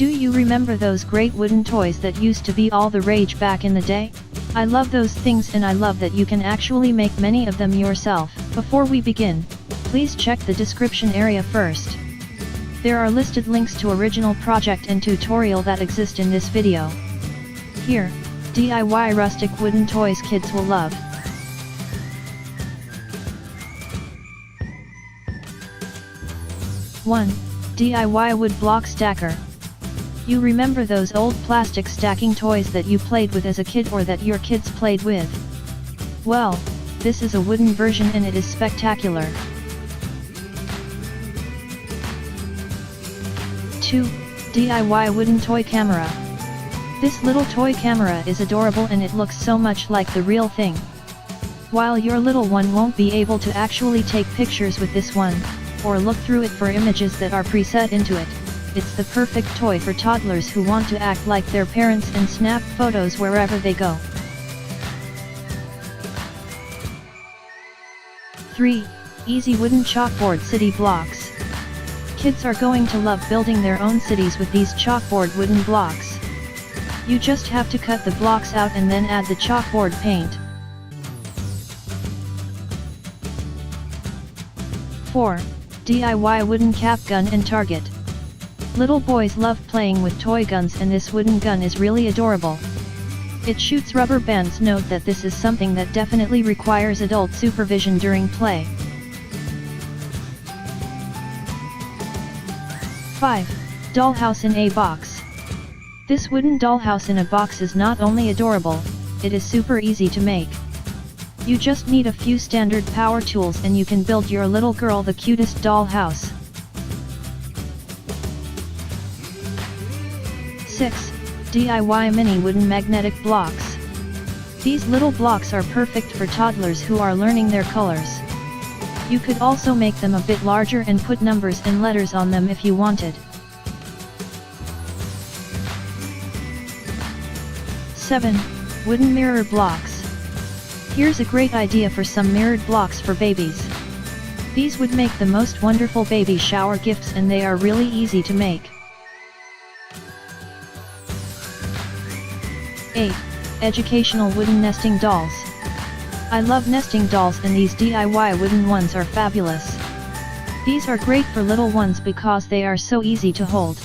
Do you remember those great wooden toys that used to be all the rage back in the day? I love those things, and I love that you can actually make many of them yourself. Before we begin, please check the description area first. There are listed links to original project and tutorial that exist in this video. Here, DIY rustic wooden toys kids will love. One, DIY wood block stacker. You remember those old plastic stacking toys that you played with as a kid or that your kids played with? Well, this is a wooden version and it is spectacular. 2. DIY wooden toy camera. This little toy camera is adorable and it looks so much like the real thing. While your little one won't be able to actually take pictures with this one, or look through it for images that are preset into it, it's the perfect toy for toddlers who want to act like their parents and snap photos wherever they go. 3. Easy wooden chalkboard city blocks. Kids are going to love building their own cities with these chalkboard wooden blocks. You just have to cut the blocks out and then add the chalkboard paint. 4. DIY wooden cap gun and target. Little boys love playing with toy guns and this wooden gun is really adorable. It shoots rubber bands. Note that this is something that definitely requires adult supervision during play. 5. Dollhouse in a box. This wooden dollhouse in a box is not only adorable, it is super easy to make. You just need a few standard power tools and you can build your little girl the cutest dollhouse. 6. DIY mini wooden magnetic blocks. These little blocks are perfect for toddlers who are learning their colors. You could also make them a bit larger and put numbers and letters on them if you wanted. 7. Wooden mirror blocks. Here's a great idea for some mirrored blocks for babies. These would make the most wonderful baby shower gifts and they are really easy to make. 8. Educational wooden nesting dolls. I love nesting dolls and these DIY wooden ones are fabulous. These are great for little ones because they are so easy to hold.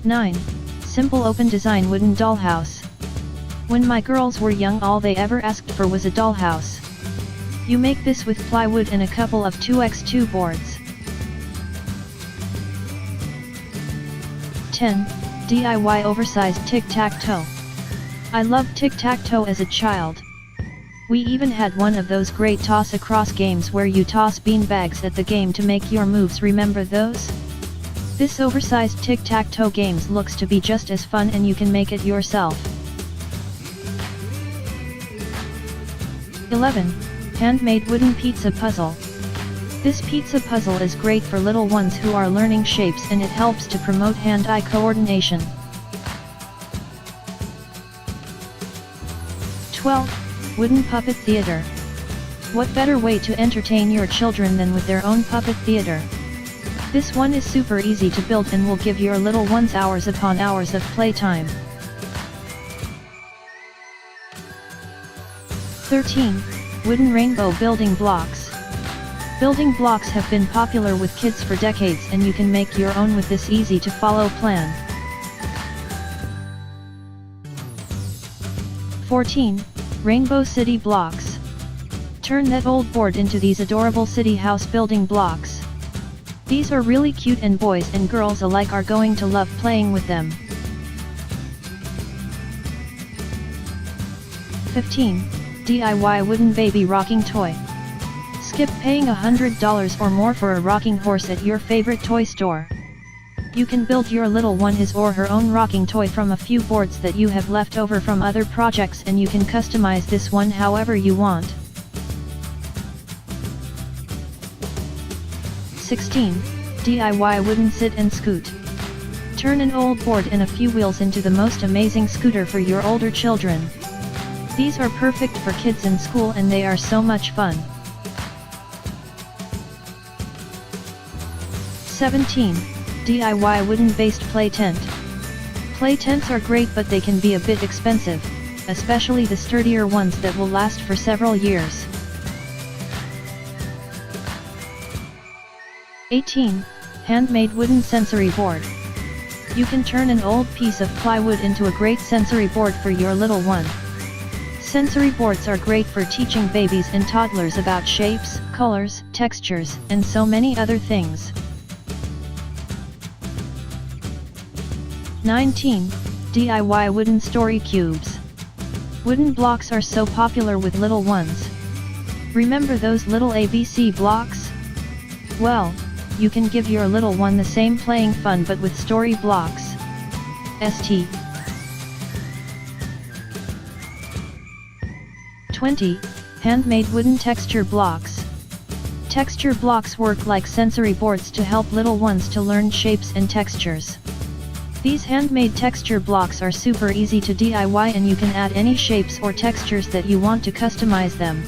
9. Simple open design wooden dollhouse. When my girls were young, all they ever asked for was a dollhouse. You make this with plywood and a couple of 2x2 boards. 10. DIY oversized tic tac toe. I loved tic tac toe as a child. We even had one of those great toss across games where you toss bean bags at the game to make your moves. Remember those? This oversized tic tac toe games looks to be just as fun and you can make it yourself. 11. Handmade wooden pizza puzzle. This pizza puzzle is great for little ones who are learning shapes and it helps to promote hand-eye coordination. 12. Wooden puppet theater. What better way to entertain your children than with their own puppet theater? This one is super easy to build and will give your little ones hours upon hours of playtime. 13. Wooden rainbow building blocks. Building blocks have been popular with kids for decades and you can make your own with this easy to follow plan. 14. Rainbow city blocks. Turn that old board into these adorable city house building blocks. These are really cute and boys and girls alike are going to love playing with them. 15. DIY wooden baby rocking toy. Skip paying $100 or more for a rocking horse at your favorite toy store. You can build your little one his or her own rocking toy from a few boards that you have left over from other projects and you can customize this one however you want. 16. DIY wooden sit and scoot. Turn an old board and a few wheels into the most amazing scooter for your older children. These are perfect for kids in school and they are so much fun. 17. DIY wooden-based play tent. Play tents are great, but they can be a bit expensive, especially the sturdier ones that will last for several years. 18. Handmade wooden sensory board. You can turn an old piece of plywood into a great sensory board for your little one. Sensory boards are great for teaching babies and toddlers about shapes, colors, textures, and so many other things. 19. DIY wooden story cubes. Wooden blocks are so popular with little ones. Remember those little ABC blocks? Well, you can give your little one the same playing fun but with story blocks. St. 20. Handmade wooden texture blocks. Texture blocks work like sensory boards to help little ones to learn shapes and textures. These handmade texture blocks are super easy to DIY, and you can add any shapes or textures that you want to customize them.